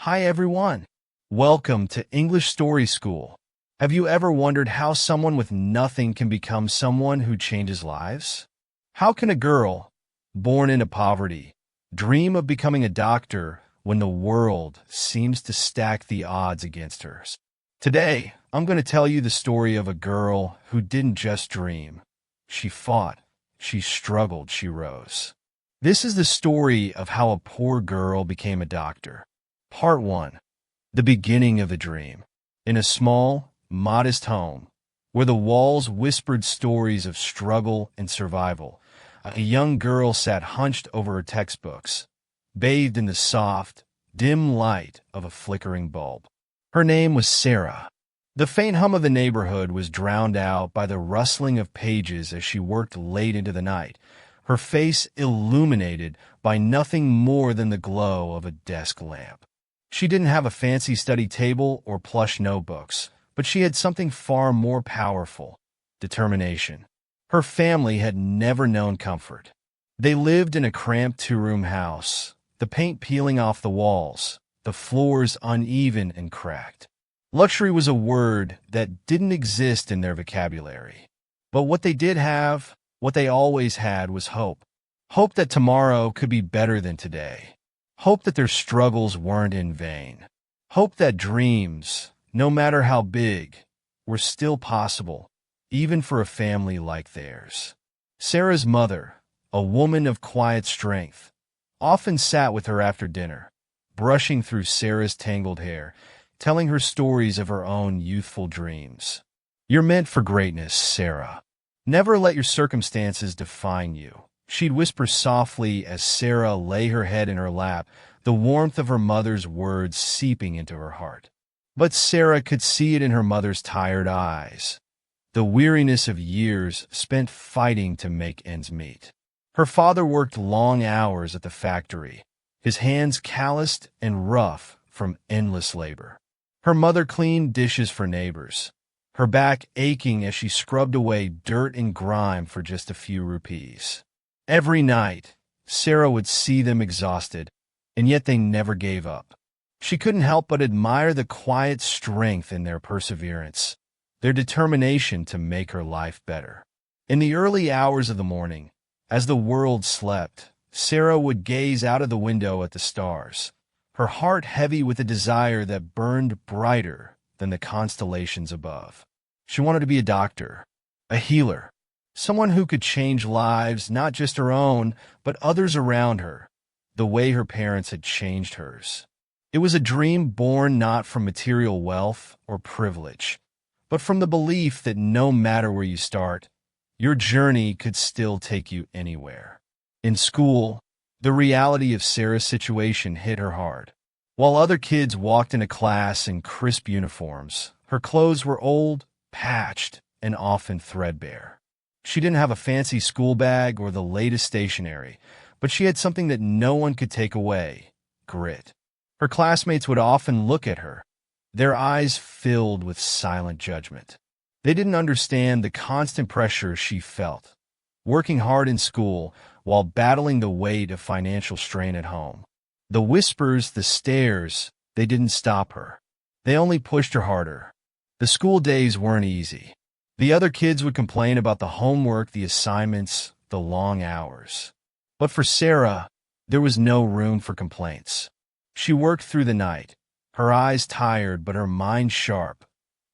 Hi everyone. Welcome to English Story School. Have you ever wondered how someone with nothing can become someone who changes lives? How can a girl, born into poverty, dream of becoming a doctor when the world seems to stack the odds against her? Today, I'm going to tell you the story of a girl who didn't just dream. She fought, she struggled, she rose. This is the story of how a poor girl became a doctor. Part 1. The beginning of a dream. In a small, modest home, where the walls whispered stories of struggle and survival, a young girl sat hunched over her textbooks, bathed in the soft, dim light of a flickering bulb. Her name was Sarah. The faint hum of the neighborhood was drowned out by the rustling of pages as she worked late into the night, her face illuminated by nothing more than the glow of a desk lamp. She didn't have a fancy study table or plush notebooks, but she had something far more powerful: determination. Her family had never known comfort. They lived in a cramped two-room house, the paint peeling off the walls, the floors uneven and cracked. Luxury was a word that didn't exist in their vocabulary. But what they did have, what they always had, was hope. Hope that tomorrow could be better than today. Hope that their struggles weren't in vain. Hope that dreams, no matter how big, were still possible, even for a family like theirs. Sarah's mother, a woman of quiet strength, often sat with her after dinner, brushing through Sarah's tangled hair, telling her stories of her own youthful dreams. "You're meant for greatness, Sarah. Never let your circumstances define you," she'd whisper softly as Sarah lay her head in her lap, the warmth of her mother's words seeping into her heart. But Sarah could see it in her mother's tired eyes, the weariness of years spent fighting to make ends meet. Her father worked long hours at the factory, his hands calloused and rough from endless labor. Her mother cleaned dishes for neighbors, her back aching as she scrubbed away dirt and grime for just a few rupees. Every night, Sarah would see them exhausted, and yet they never gave up. She couldn't help but admire the quiet strength in their perseverance, their determination to make her life better. In the early hours of the morning, as the world slept, Sarah would gaze out of the window at the stars, her heart heavy with a desire that burned brighter than the constellations above. She wanted to be a doctor, a healer, someone who could change lives, not just her own, but others around her, the way her parents had changed hers. It was a dream born not from material wealth or privilege, but from the belief that no matter where you start, your journey could still take you anywhere. In school, the reality of Sarah's situation hit her hard. While other kids walked into class in crisp uniforms, her clothes were old, patched, and often threadbare. She didn't have a fancy school bag or the latest stationery, but she had something that no one could take away: grit. Her classmates would often look at her, their eyes filled with silent judgment. They didn't understand the constant pressure she felt, working hard in school while battling the weight of financial strain at home. The whispers, the stares, they didn't stop her. They only pushed her harder. The school days weren't easy. The other kids would complain about the homework, the assignments, the long hours. But for Sarah, there was no room for complaints. She worked through the night, her eyes tired but her mind sharp,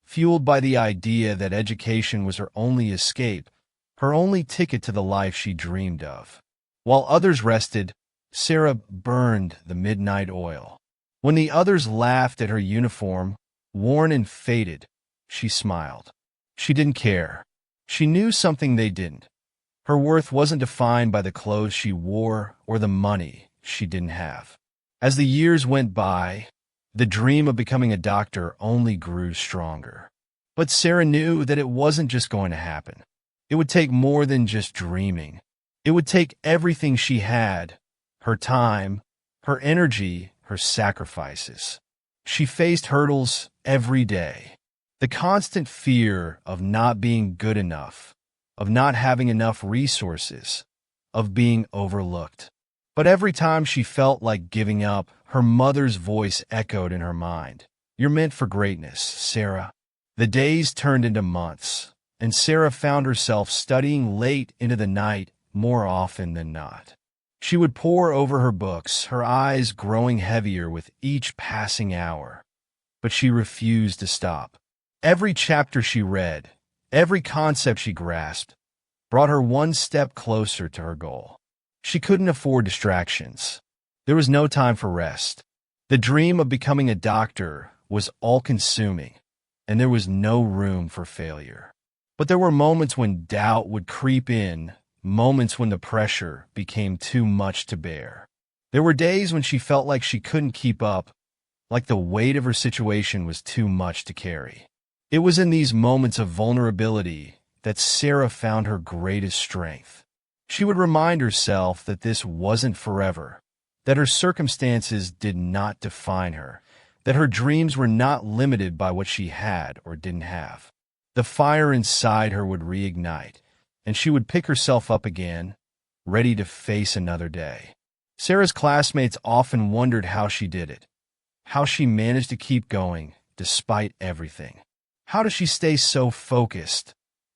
fueled by the idea that education was her only escape, her only ticket to the life she dreamed of. While others rested, Sarah burned the midnight oil. When the others laughed at her uniform, worn and faded, she smiled. She didn't care. She knew something they didn't. Her worth wasn't defined by the clothes she wore or the money she didn't have. As the years went by, the dream of becoming a doctor only grew stronger. But Sarah knew that it wasn't just going to happen. It would take more than just dreaming. It would take everything she had: her time, her energy, her sacrifices. She faced hurdles every day. The constant fear of not being good enough, of not having enough resources, of being overlooked. But every time she felt like giving up, Her mother's voice echoed in her mind. "You're meant for greatness, Sarah." The days turned into months, and Sarah found herself studying late into the night more often than not. She would pore over her books, her eyes growing heavier with each passing hour. But she refused to stop. Every chapter she read, every concept she grasped, brought her one step closer to her goal. She couldn't afford distractions. There was no time for rest. The dream of becoming a doctor was all-consuming, and there was no room for failure. But there were moments when doubt would creep in, moments when the pressure became too much to bear. There were days when she felt like she couldn't keep up, like the weight of her situation was too much to carry. It was in these moments of vulnerability that Sarah found her greatest strength. She would remind herself that this wasn't forever, that her circumstances did not define her, that her dreams were not limited by what she had or didn't have. The fire inside her would reignite, and she would pick herself up again, ready to face another day. Sarah's classmates often wondered how she did it, how she managed to keep going despite everything. How does she stay so focused?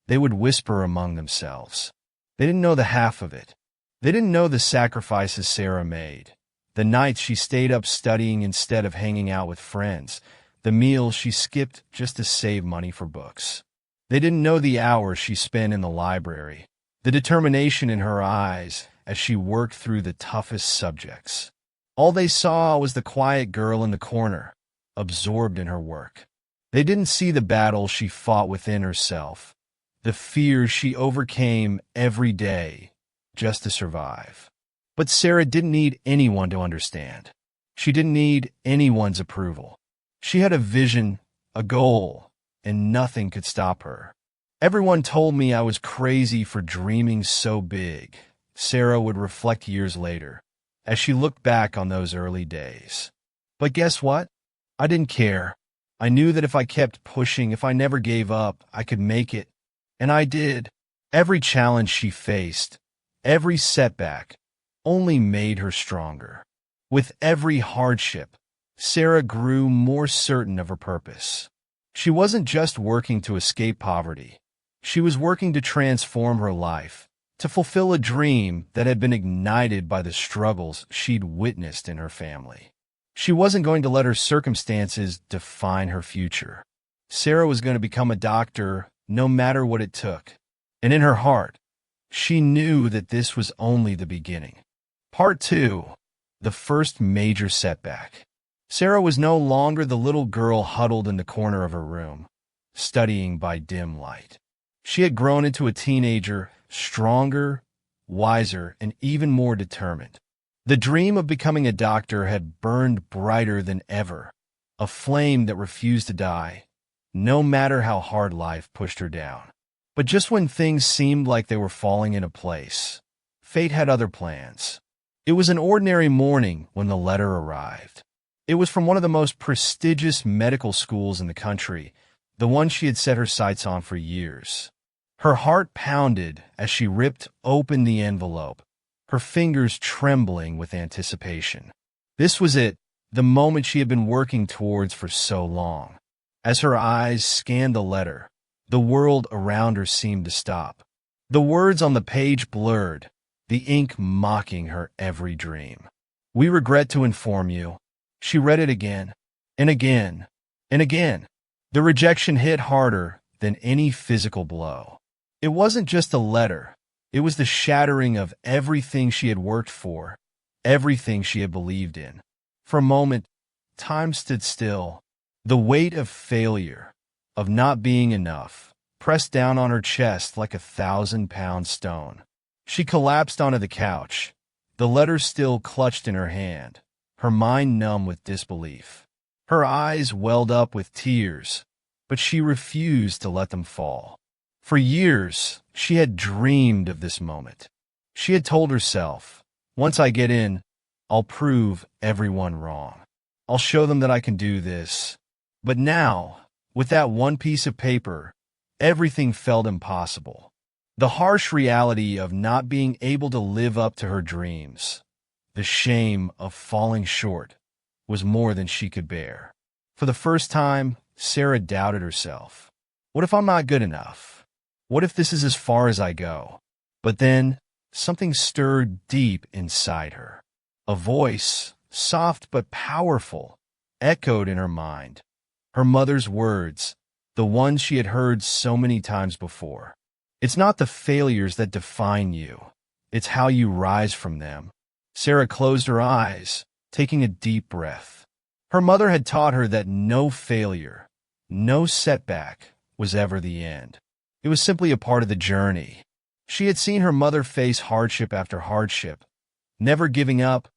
They would whisper among themselves. They didn't know the half of it. They didn't know the sacrifices Sarah made, the nights she stayed up studying instead of hanging out with friends, the meals she skipped just to save money for books. They didn't know the hours she spent in the library, the determination in her eyes as she worked through the toughest subjects. All they saw was the quiet girl in the corner, absorbed in her work. They didn't see the battle she fought within herself, the fears she overcame every day just to survive. But Sarah didn't need anyone to understand. She didn't need anyone's approval. She had a vision, a goal, and nothing could stop her. "Everyone told me I was crazy for dreaming so big," Sarah would reflect years later, as she looked back on those early days. But guess what? I didn't care. I knew that if I kept pushing, if I never gave up, I could make it. And I did. Every challenge she faced, every setback, only made her stronger. With every hardship, Sarah grew more certain of her purpose. She wasn't just working to escape poverty. She was working to transform her life, to fulfill a dream that had been ignited by the struggles she'd witnessed in her family. She wasn't going to let her circumstances define her future. Sarah was going to become a doctor no matter what it took. And in her heart, she knew that this was only the beginning. Part 2. The first major setback. Sarah was no longer the little girl huddled in the corner of her room, studying by dim light. She had grown into a teenager, stronger, wiser, and even more determined. The dream of becoming a doctor had burned brighter than ever, a flame that refused to die, no matter how hard life pushed her down. But just when things seemed like they were falling into place, fate had other plans. It was an ordinary morning when the letter arrived. It was from one of the most prestigious medical schools in the country, the one she had set her sights on for years. Her heart pounded as she ripped open the envelope, her fingers trembling with anticipation. This was it, the moment she had been working towards for so long. As her eyes scanned the letter, the world around her seemed to stop. The words on the page blurred, the ink mocking her every dream. "We regret to inform you." She read it again, and again, and again. The rejection hit harder than any physical blow. It wasn't just a letter. It was the shattering of everything she had worked for, everything she had believed in. For a moment, time stood still. The weight of failure, of not being enough, pressed down on her chest like a 1,000-pound stone. She collapsed onto the couch, the letter still clutched in her hand, her mind numb with disbelief. Her eyes welled up with tears, but she refused to let them fall. For years, she had dreamed of this moment. She had told herself, "Once I get in, I'll prove everyone wrong. I'll show them that I can do this." But now, with that one piece of paper, everything felt impossible. The harsh reality of not being able to live up to her dreams, the shame of falling short, was more than she could bear. For the first time, Sarah doubted herself. What if I'm not good enough? What if this is as far as I go? But then, something stirred deep inside her. A voice, soft but powerful, echoed in her mind. Her mother's words, the ones she had heard so many times before. It's not the failures that define you. It's how you rise from them. Sarah closed her eyes, taking a deep breath. Her mother had taught her that no failure, no setback, was ever the end. It was simply a part of the journey. She had seen her mother face hardship after hardship, never giving up,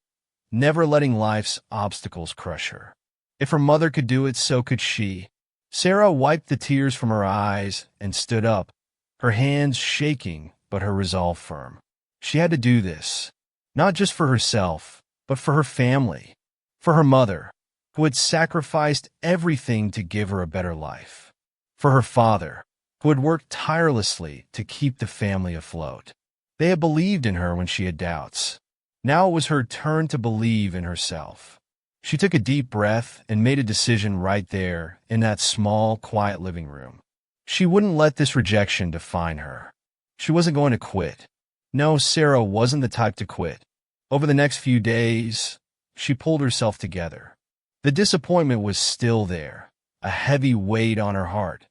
never letting life's obstacles crush her. If her mother could do it, so could she. Sarah wiped the tears from her eyes and stood up, her hands shaking but her resolve firm. She had to do this, not just for herself, but for her family, for her mother, who had sacrificed everything to give her a better life, for her father, who had worked tirelessly to keep the family afloat. They had believed in her when she had doubts. Now it was her turn to believe in herself. She took a deep breath and made a decision right there in that small, quiet living room. She wouldn't let this rejection define her. She wasn't going to quit. No, Sarah wasn't the type to quit. Over the next few days, she pulled herself together. The disappointment was still there, a heavy weight on her heart,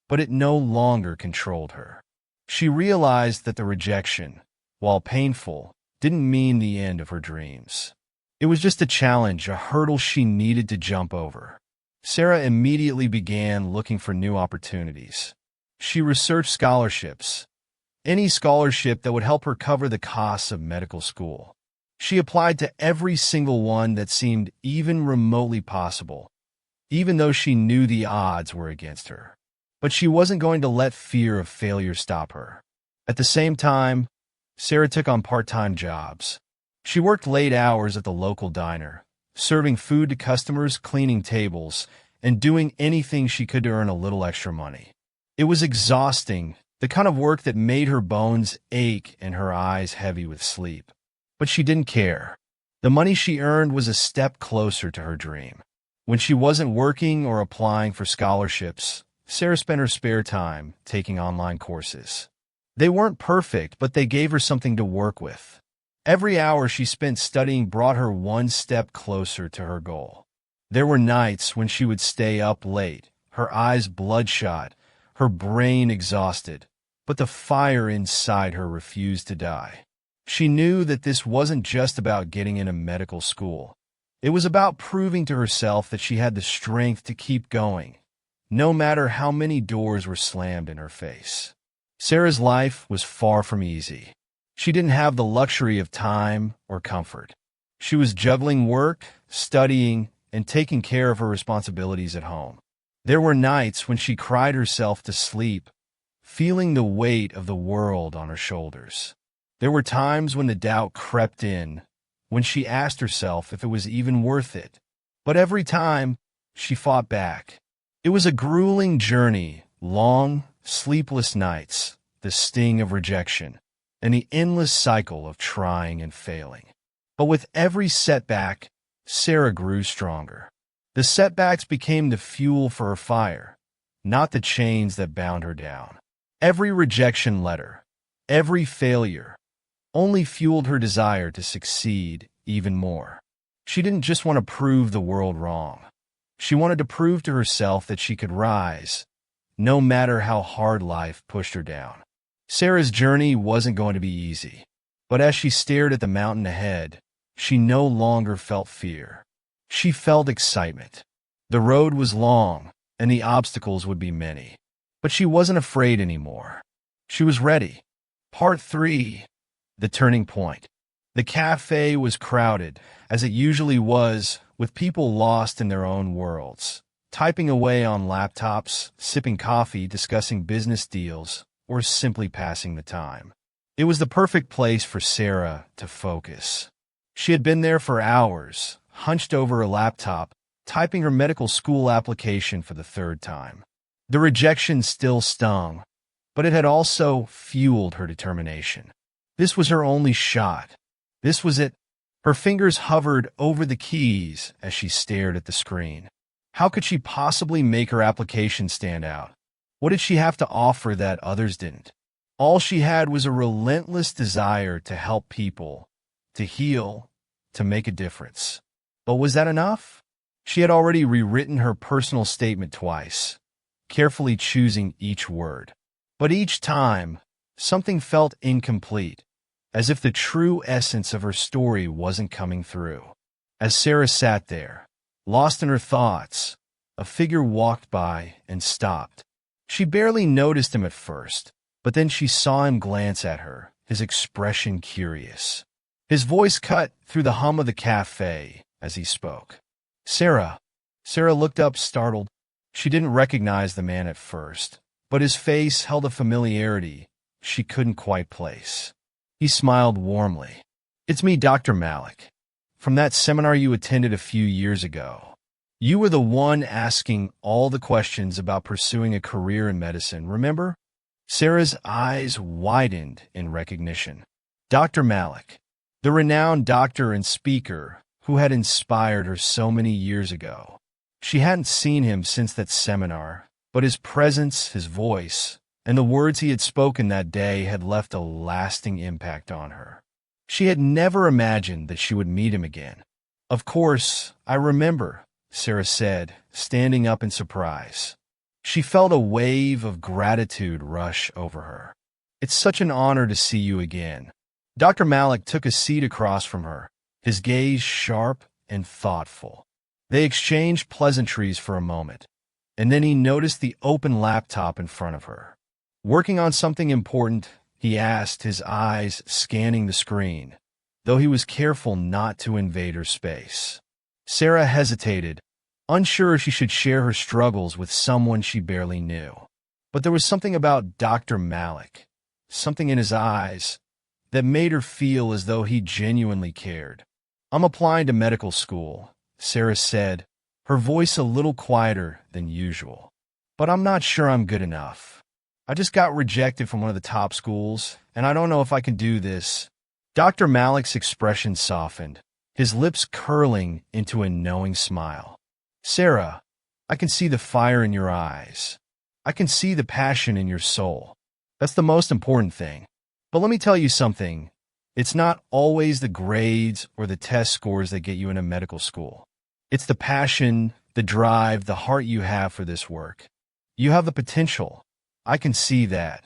but it no longer controlled her. She realized that the rejection, while painful, didn't mean the end of her dreams. It was just a challenge, a hurdle she needed to jump over. Sarah immediately began looking for new opportunities. She researched scholarships, any scholarship that would help her cover the costs of medical school. She applied to every single one that seemed even remotely possible, even though she knew the odds were against her. But she wasn't going to let fear of failure stop her. At the same time, Sarah took on part-time jobs. She worked late hours at the local diner, serving food to customers, cleaning tables, and doing anything she could to earn a little extra money. It was exhausting, the kind of work that made her bones ache and her eyes heavy with sleep. But she didn't care. The money she earned was a step closer to her dream. When she wasn't working or applying for scholarships, Sarah spent her spare time taking online courses. They weren't perfect, but they gave her something to work with. Every hour she spent studying brought her one step closer to her goal. There were nights when she would stay up late, her eyes bloodshot, her brain exhausted, but the fire inside her refused to die. She knew that this wasn't just about getting into medical school. It was about proving to herself that she had the strength to keep going, no matter how many doors were slammed in her face. Sarah's life was far from easy. She didn't have the luxury of time or comfort. She was juggling work, studying, and taking care of her responsibilities at home. There were nights when she cried herself to sleep, feeling the weight of the world on her shoulders. There were times when the doubt crept in, when she asked herself if it was even worth it. But every time, she fought back. It was a grueling journey, long, sleepless nights, the sting of rejection, and the endless cycle of trying and failing. But with every setback, Sarah grew stronger. The setbacks became the fuel for her fire, not the chains that bound her down. Every rejection letter, every failure, only fueled her desire to succeed even more. She didn't just want to prove the world wrong. She wanted to prove to herself that she could rise, no matter how hard life pushed her down. Sarah's journey wasn't going to be easy, but as she stared at the mountain ahead, she no longer felt fear. She felt excitement. The road was long, and the obstacles would be many, but she wasn't afraid anymore. She was ready. Part 3. The Turning Point. The cafe was crowded, as it usually was, with people lost in their own worlds, typing away on laptops, sipping coffee, discussing business deals, or simply passing the time. It was the perfect place for Sarah to focus. She had been there for hours, hunched over her laptop, typing her medical school application for the third time. The rejection still stung, but it had also fueled her determination. This was her only shot. This was it. Her fingers hovered over the keys as she stared at the screen. How could she possibly make her application stand out? What did she have to offer that others didn't? All she had was a relentless desire to help people, to heal, to make a difference. But was that enough? She had already rewritten her personal statement twice, carefully choosing each word. But each time, something felt incomplete, as if the true essence of her story wasn't coming through. As Sarah sat there, lost in her thoughts, a figure walked by and stopped. She barely noticed him at first, but then she saw him glance at her, his expression curious. His voice cut through the hum of the cafe as he spoke. Sarah. Sarah looked up, startled. She didn't recognize the man at first, but his face held a familiarity she couldn't quite place. He smiled warmly. It's me, Dr. Malik. From that seminar you attended a few years ago. You were the one asking all the questions about pursuing a career in medicine, remember? Sarah's eyes widened in recognition. Dr. Malik, the renowned doctor and speaker who had inspired her so many years ago. She hadn't seen him since that seminar, but his presence, his voice, and the words he had spoken that day had left a lasting impact on her. She had never imagined that she would meet him again. Of course, I remember, Sarah said, standing up in surprise. She felt a wave of gratitude rush over her. It's such an honor to see you again. Dr. Malik took a seat across from her, his gaze sharp and thoughtful. They exchanged pleasantries for a moment, and then he noticed the open laptop in front of her. Working on something important, he asked, his eyes scanning the screen, though he was careful not to invade her space. Sarah hesitated, unsure if she should share her struggles with someone she barely knew. But there was something about Dr. Malik, something in his eyes, that made her feel as though he genuinely cared. I'm applying to medical school, Sarah said, her voice a little quieter than usual. But I'm not sure I'm good enough. I just got rejected from one of the top schools, and I don't know if I can do this. Dr. Malik's expression softened, his lips curling into a knowing smile. Sarah, I can see the fire in your eyes. I can see the passion in your soul. That's the most important thing. But let me tell you something. It's not always the grades or the test scores that get you into medical school. It's the passion, the drive, the heart you have for this work. You have the potential. I can see that.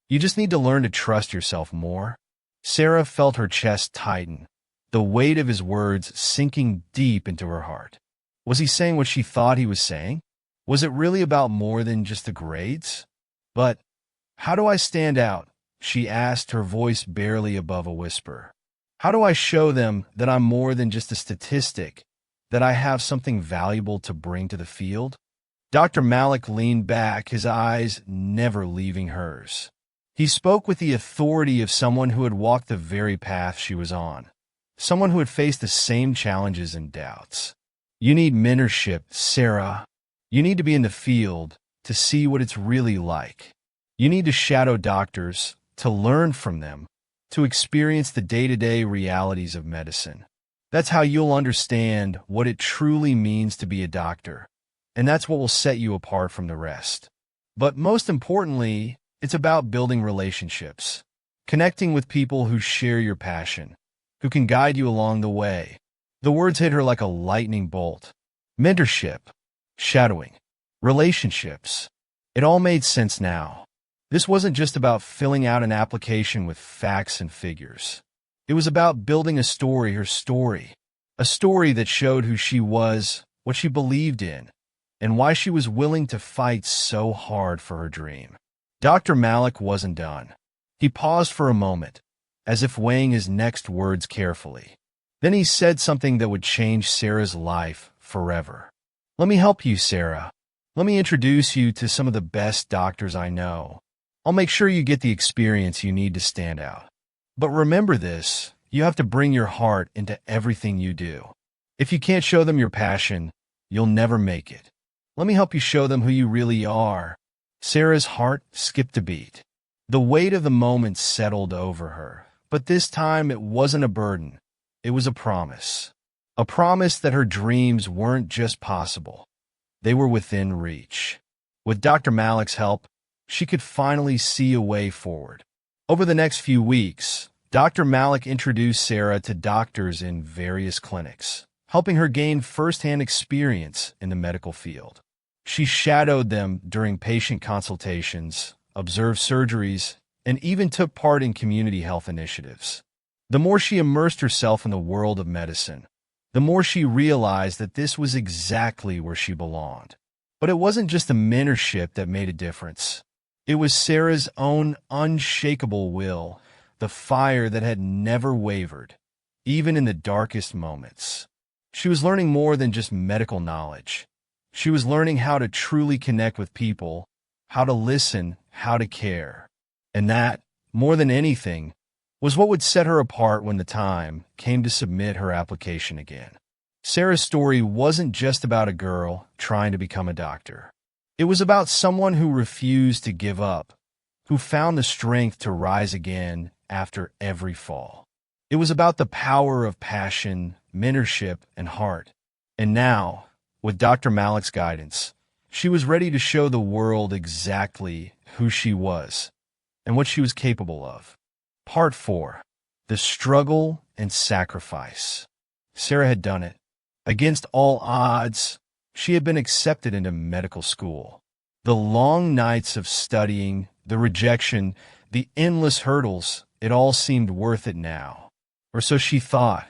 You just need to learn to trust yourself more. Sarah felt her chest tighten, the weight of his words sinking deep into her heart. Was he saying what she thought he was saying? Was it really about more than just the grades? But how do I stand out? She asked, her voice barely above a whisper. How do I show them that I'm more than just a statistic, that I have something valuable to bring to the field? Dr. Malik leaned back, his eyes never leaving hers. He spoke with the authority of someone who had walked the very path she was on, someone who had faced the same challenges and doubts. You need mentorship, Sarah. You need to be in the field to see what it's really like. You need to shadow doctors, to learn from them, to experience the day-to-day realities of medicine. That's how you'll understand what it truly means to be a doctor, and that's what will set you apart from the rest. But most importantly, it's about building relationships, connecting with people who share your passion, who can guide you along the way. The words hit her like a lightning bolt. Mentorship, shadowing, relationships. It all made sense now. This wasn't just about filling out an application with facts and figures. It was about building a story, her story. A story that showed who she was, what she believed in, and why she was willing to fight so hard for her dream. Dr. Malik wasn't done. He paused for a moment, as if weighing his next words carefully. Then he said something that would change Sarah's life forever. Let me help you, Sarah. Let me introduce you to some of the best doctors I know. I'll make sure you get the experience you need to stand out. But remember this, you have to bring your heart into everything you do. If you can't show them your passion, you'll never make it. Let me help you show them who you really are. Sarah's heart skipped a beat. The weight of the moment settled over her, but this time it wasn't a burden. it was a promise. A promise that her dreams weren't just possible, they were within reach. With Dr. Malik's help, she could finally see a way forward. Over the next few weeks, Dr. Malik introduced Sarah to doctors in various clinics, helping her gain firsthand experience in the medical field. She shadowed them during patient consultations, observed surgeries, and even took part in community health initiatives. The more she immersed herself in the world of medicine, the more she realized that this was exactly where she belonged. But it wasn't just the mentorship that made a difference. It was Sarah's own unshakable will, the fire that had never wavered, even in the darkest moments. She was learning more than just medical knowledge. She was learning how to truly connect with people, how to listen, how to care. And that, more than anything, was what would set her apart when the time came to submit her application again. Sarah's story wasn't just about a girl trying to become a doctor. It was about someone who refused to give up, who found the strength to rise again after every fall. It was about the power of passion, mentorship, and heart. And now, with Dr. Malik's guidance, she was ready to show the world exactly who she was and what she was capable of. Part 4. The Struggle and Sacrifice. Sarah had done it. Against all odds, she had been accepted into medical school. The long nights of studying, the rejection, the endless hurdles, it all seemed worth it now. Or so she thought.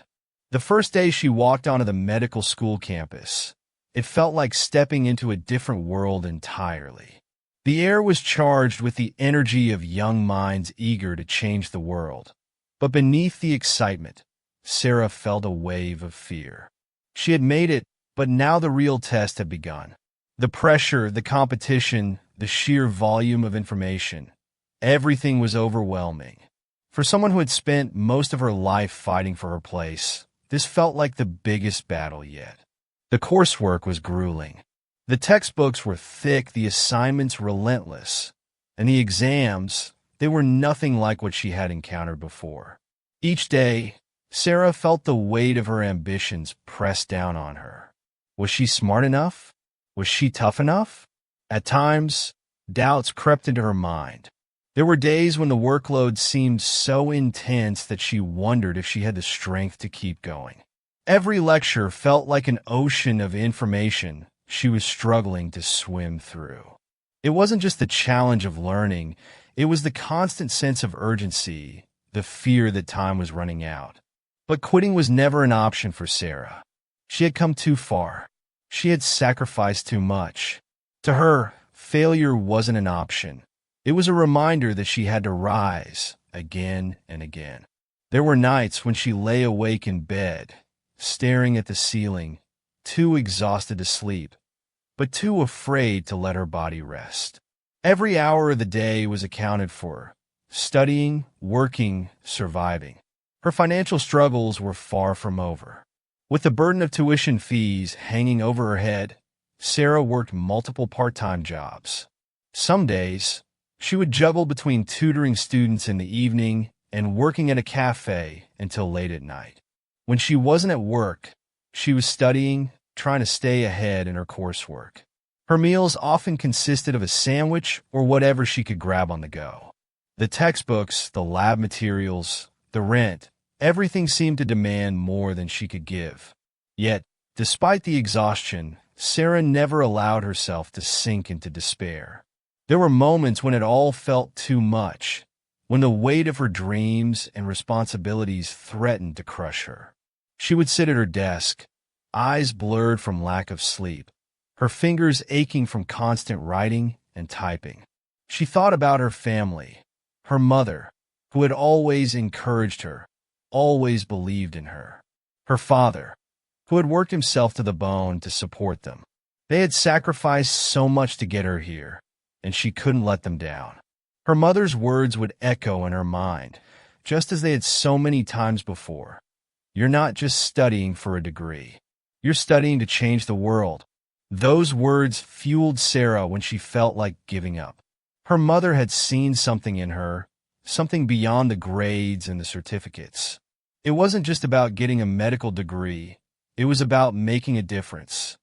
The first day she walked onto the medical school campus, it felt like stepping into a different world entirely. The air was charged with the energy of young minds eager to change the world. But beneath the excitement, Sarah felt a wave of fear. She had made it, but now the real test had begun. The pressure, the competition, the sheer volume of information, everything was overwhelming. For someone who had spent most of her life fighting for her place, this felt like the biggest battle yet. The coursework was grueling. The textbooks were thick, the assignments relentless, and the exams, they were nothing like what she had encountered before. Each day, Sarah felt the weight of her ambitions pressed down on her. Was she smart enough? Was she tough enough? At times, doubts crept into her mind. There were days when the workload seemed so intense that she wondered if she had the strength to keep going. Every lecture felt like an ocean of information she was struggling to swim through. It wasn't just the challenge of learning, it was the constant sense of urgency, the fear that time was running out. But quitting was never an option for Sarah. She had come too far. She had sacrificed too much. To her, failure wasn't an option. It was a reminder that she had to rise again and again. There were nights when she lay awake in bed, staring at the ceiling, too exhausted to sleep, but too afraid to let her body rest. Every hour of the day was accounted for, studying, working, surviving. Her financial struggles were far from over. With the burden of tuition fees hanging over her head, Sarah worked multiple part-time jobs. Some days, she would juggle between tutoring students in the evening and working at a cafe until late at night. When she wasn't at work, she was studying, trying to stay ahead in her coursework. Her meals often consisted of a sandwich or whatever she could grab on the go. The textbooks, the lab materials, the rent, everything seemed to demand more than she could give. Yet, despite the exhaustion, Sarah never allowed herself to sink into despair. There were moments when it all felt too much, when the weight of her dreams and responsibilities threatened to crush her. She would sit at her desk, eyes blurred from lack of sleep, her fingers aching from constant writing and typing. She thought about her family, her mother, who had always encouraged her, always believed in her. Her father, who had worked himself to the bone to support them. They had sacrificed so much to get her here, and she couldn't let them down. Her mother's words would echo in her mind, just as they had so many times before. You're not just studying for a degree. You're studying to change the world. Those words fueled Sarah when she felt like giving up. Her mother had seen something in her, something beyond the grades and the certificates. It wasn't just about getting a medical degree. It was about making a difference.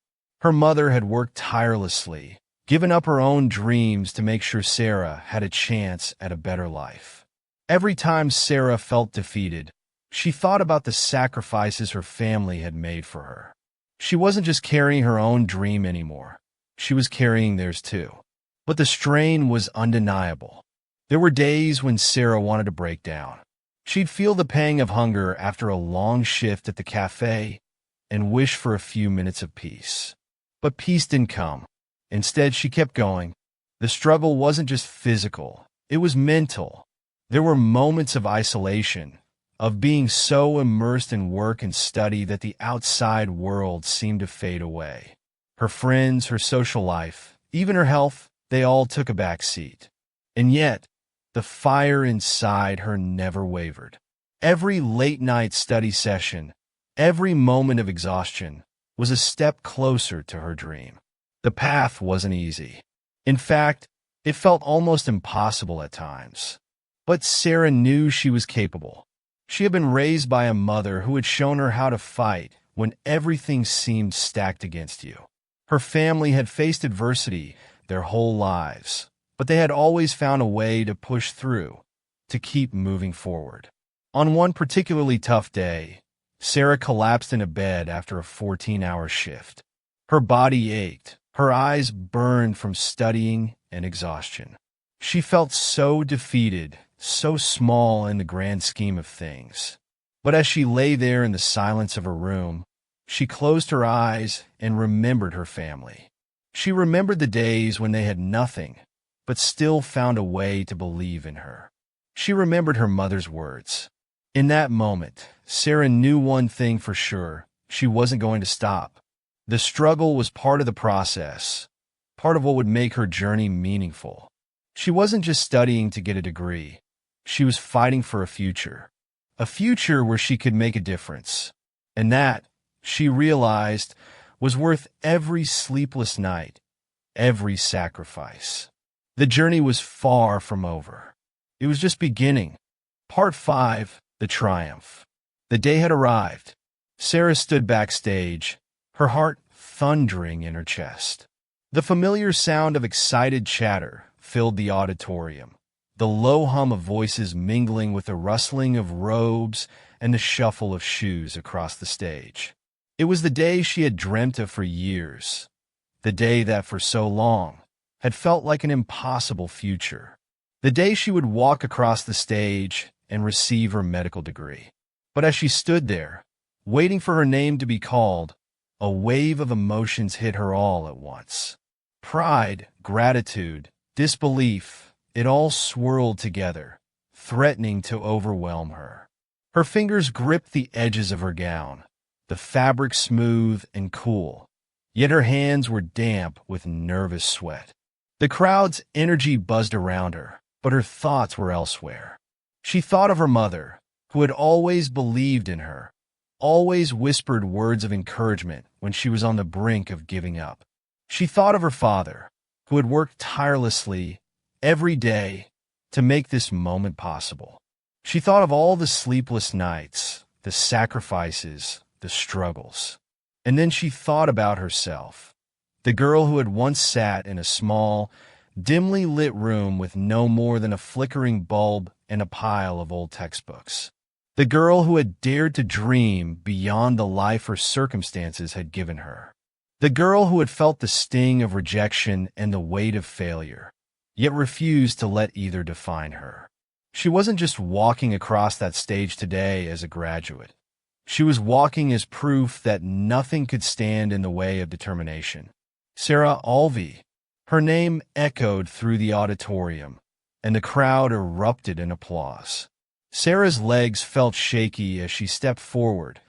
Her mother had worked tirelessly, given up her own dreams to make sure Sarah had a chance at a better life. Every time Sarah felt defeated, she thought about the sacrifices her family had made for her. She wasn't just carrying her own dream anymore. She was carrying theirs too. But the strain was undeniable. There were days when Sarah wanted to break down. She'd feel the pang of hunger after a long shift at the cafe and wish for a few minutes of peace. But peace didn't come. Instead, she kept going. The struggle wasn't just physical, it was mental. There were moments of isolation, of being so immersed in work and study that the outside world seemed to fade away. Her friends, her social life, even her health, they all took a back seat. And yet, the fire inside her never wavered. Every late-night study session, every moment of exhaustion, was a step closer to her dream. The path wasn't easy. In fact, it felt almost impossible at times. But Sarah knew she was capable. She had been raised by a mother who had shown her how to fight when everything seemed stacked against you. Her family had faced adversity their whole lives, but they had always found a way to push through, to keep moving forward. On one particularly tough day, Sarah collapsed in a bed after a 14-hour shift. Her body ached, her eyes burned from studying and exhaustion. She felt so defeated, so small in the grand scheme of things. But as she lay there in the silence of her room, she closed her eyes and remembered her family. She remembered the days when they had nothing, but still found a way to believe in her. She remembered her mother's words. In that moment, Sarah knew one thing for sure: she wasn't going to stop. The struggle was part of the process, part of what would make her journey meaningful. She wasn't just studying to get a degree. She was fighting for a future where she could make a difference. And that, she realized, was worth every sleepless night, every sacrifice. The journey was far from over. It was just beginning. Part 5, The Triumph. The day had arrived. Sarah stood backstage, her heart thundering in her chest. The familiar sound of excited chatter filled the auditorium, the low hum of voices mingling with the rustling of robes and the shuffle of shoes across the stage. It was the day she had dreamt of for years, the day that for so long had felt like an impossible future, the day she would walk across the stage and receive her medical degree. But as she stood there, waiting for her name to be called, a wave of emotions hit her all at once. Pride, gratitude, disbelief, it all swirled together, threatening to overwhelm her. Her fingers gripped the edges of her gown, the fabric smooth and cool, yet her hands were damp with nervous sweat. The crowd's energy buzzed around her, but her thoughts were elsewhere. She thought of her mother, who had always believed in her, always whispered words of encouragement when she was on the brink of giving up. She thought of her father, who had worked tirelessly every day to make this moment possible. She thought of all the sleepless nights, the sacrifices, the struggles. And then she thought about herself, the girl who had once sat in a small, dimly lit room with no more than a flickering bulb and a pile of old textbooks. The girl who had dared to dream beyond the life her circumstances had given her. The girl who had felt the sting of rejection and the weight of failure, yet refused to let either define her. She wasn't just walking across that stage today as a graduate. She was walking as proof that nothing could stand in the way of determination. Sarah Alvey. Her name echoed through the auditorium, and the crowd erupted in applause. Sarah's legs felt shaky as she stepped forward,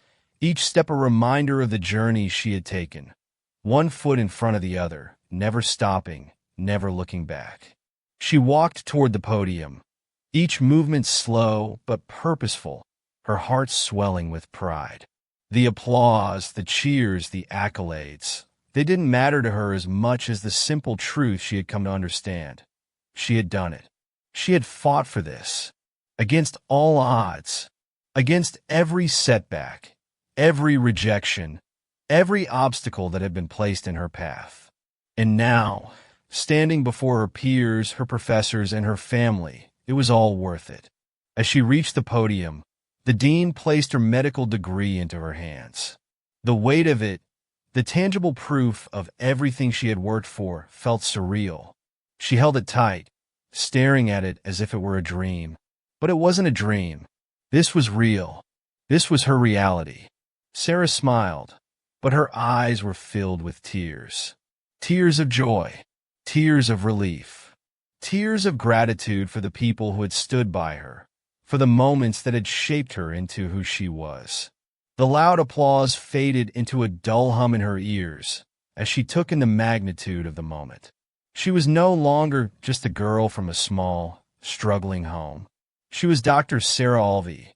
each step a reminder of the journey she had taken, one foot in front of the other, never stopping, never looking back. She walked toward the podium, each movement slow but purposeful, her heart swelling with pride. The applause, the cheers, the accolades, they didn't matter to her as much as the simple truth she had come to understand. She had done it. She had fought for this. Against all odds. Against every setback, every rejection, every obstacle that had been placed in her path. And now, standing before her peers, her professors, and her family, it was all worth it. As she reached the podium, the dean placed her medical degree into her hands. The weight of it, the tangible proof of everything she had worked for, felt surreal. She held it tight, staring at it as if it were a dream. But it wasn't a dream. This was real. This was her reality. Sarah smiled, but her eyes were filled with tears. Tears of joy, tears of relief, tears of gratitude for the people who had stood by her, for the moments that had shaped her into who she was. The loud applause faded into a dull hum in her ears as she took in the magnitude of the moment. She was no longer just a girl from a small, struggling home. She was Dr. Sarah Alvey,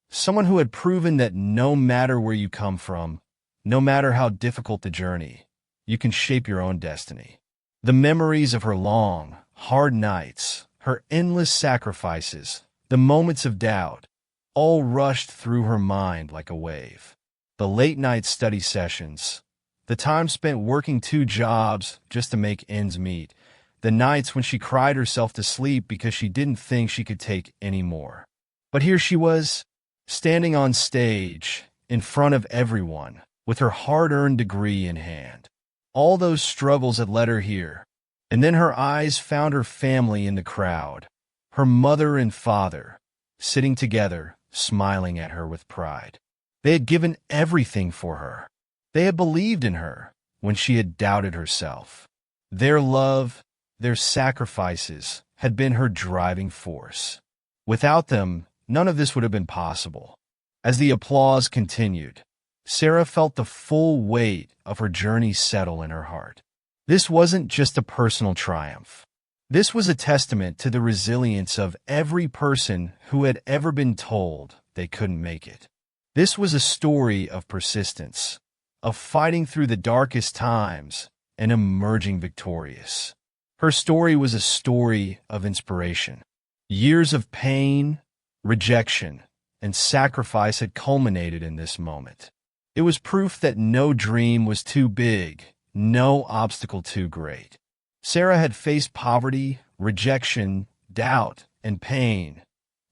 someone who had proven that no matter where you come from, no matter how difficult the journey, you can shape your own destiny. The memories of her long, hard nights, her endless sacrifices, the moments of doubt, all rushed through her mind like a wave. The late-night study sessions, the time spent working 2 jobs just to make ends meet, the nights when she cried herself to sleep because she didn't think she could take any more. But here she was, standing on stage, in front of everyone, with her hard-earned degree in hand. All those struggles had led her here, and then her eyes found her family in the crowd, her mother and father, sitting together, smiling at her with pride. They had given everything for her. They had believed in her when she had doubted herself. Their love, their sacrifices, had been her driving force. Without them, none of this would have been possible. As the applause continued, Sarah felt the full weight of her journey settle in her heart. This wasn't just a personal triumph. This was a testament to the resilience of every person who had ever been told they couldn't make it. This was a story of persistence, of fighting through the darkest times and emerging victorious. Her story was a story of inspiration. Years of pain, rejection, and sacrifice had culminated in this moment. It was proof that no dream was too big, no obstacle too great. Sarah had faced poverty, rejection, doubt, and pain,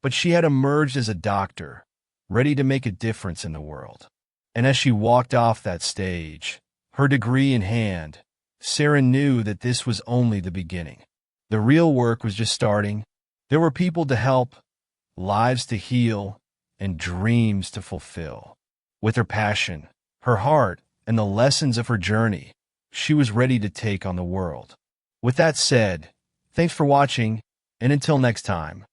but she had emerged as a doctor, ready to make a difference in the world. And as she walked off that stage, her degree in hand, Sarah knew that this was only the beginning. The real work was just starting. There were people to help, lives to heal, and dreams to fulfill. With her passion, her heart, and the lessons of her journey, she was ready to take on the world. With that said, thanks for watching, and until next time.